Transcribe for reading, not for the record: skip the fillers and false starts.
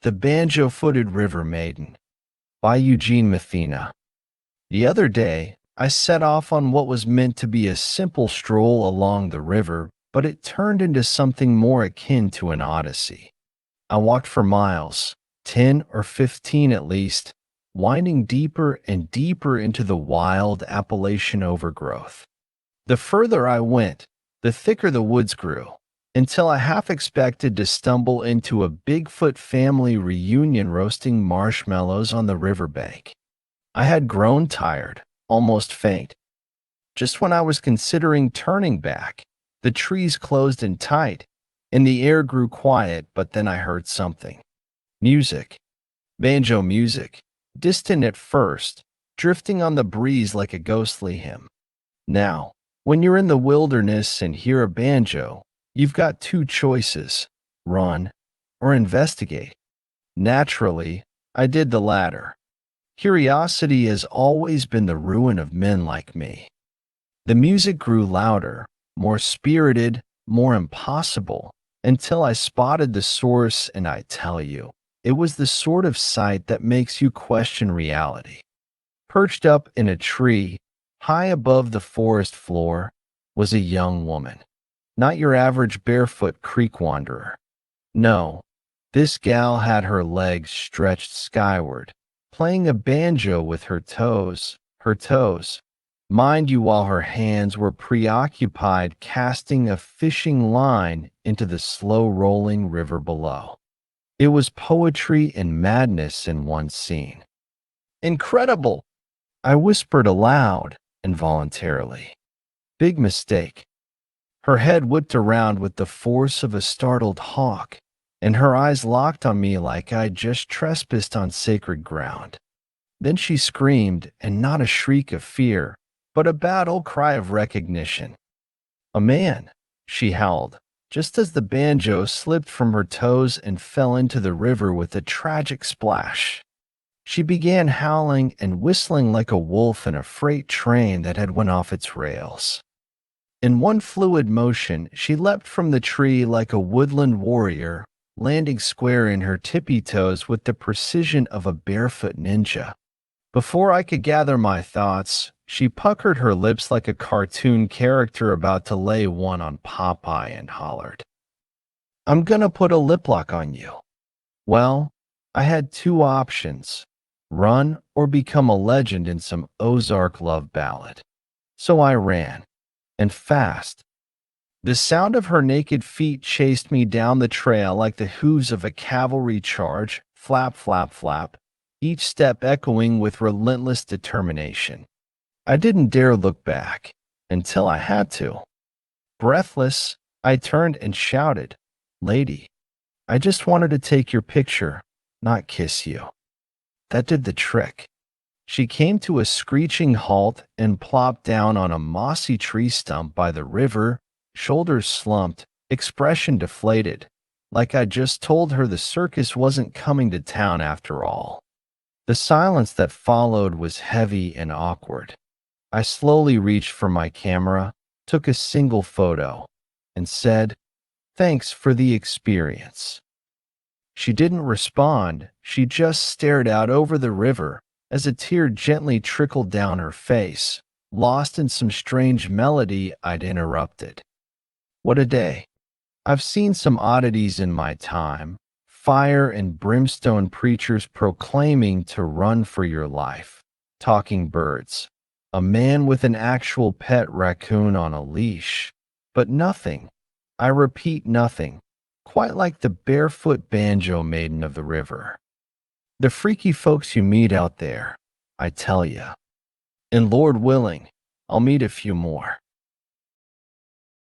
The Banjo-Footed River Maiden by Eugene Mathena. The other day, I set off on what was meant to be a simple stroll along the river, but it turned into something more akin to an odyssey. I walked for miles, 10 or 15 at least, winding deeper and deeper into the wild Appalachian overgrowth. The further I went, the thicker the woods grew, until I half expected to stumble into a Bigfoot family reunion roasting marshmallows on the riverbank. I had grown tired, almost faint. Just when I was considering turning back, the trees closed in tight, and the air grew quiet, but then I heard something. Music. Banjo music. Distant at first, drifting on the breeze like a ghostly hymn. Now, when you're in the wilderness and hear a banjo, you've got two choices: run or investigate. Naturally, I did the latter. Curiosity has always been the ruin of men like me. The music grew louder, more spirited, more impossible, until I spotted the source, and I tell you, it was the sort of sight that makes you question reality. Perched up in a tree, high above the forest floor, was a young woman. Not your average barefoot creek wanderer. No, this gal had her legs stretched skyward, playing a banjo with her toes, mind you, while her hands were preoccupied casting a fishing line into the slow-rolling river below. It was poetry and madness in one scene. Incredible! I whispered aloud, involuntarily. Big mistake. Her head whipped around with the force of a startled hawk, and her eyes locked on me like I'd just trespassed on sacred ground. Then she screamed, and not a shriek of fear, but a battle cry of recognition. "A man," she howled, just as the banjo slipped from her toes and fell into the river with a tragic splash. She began howling and whistling like a wolf in a freight train that had went off its rails. In one fluid motion, she leapt from the tree like a woodland warrior, landing square in her tippy toes with the precision of a barefoot ninja. Before I could gather my thoughts, she puckered her lips like a cartoon character about to lay one on Popeye and hollered, "I'm gonna put a lip lock on you." Well, I had two options: run or become a legend in some Ozark love ballad. So I ran, and fast. The sound of her naked feet chased me down the trail like the hooves of a cavalry charge, flap, flap, flap, each step echoing with relentless determination. I didn't dare look back, until I had to. Breathless, I turned and shouted, "Lady, I just wanted to take your picture, not kiss you." That did the trick. She came to a screeching halt and plopped down on a mossy tree stump by the river, shoulders slumped, expression deflated, like I just told her the circus wasn't coming to town after all. The silence that followed was heavy and awkward. I slowly reached for my camera, took a single photo, and said, "Thanks for the experience." She didn't respond, she just stared out over the river as a tear gently trickled down her face, lost in some strange melody I'd interrupted. What a day. I've seen some oddities in my time: fire and brimstone preachers proclaiming to run for your life, talking birds, a man with an actual pet raccoon on a leash, but nothing, I repeat nothing, quite like the barefoot banjo maiden of the river. The freaky folks you meet out there, I tell ya. And Lord willing, I'll meet a few more.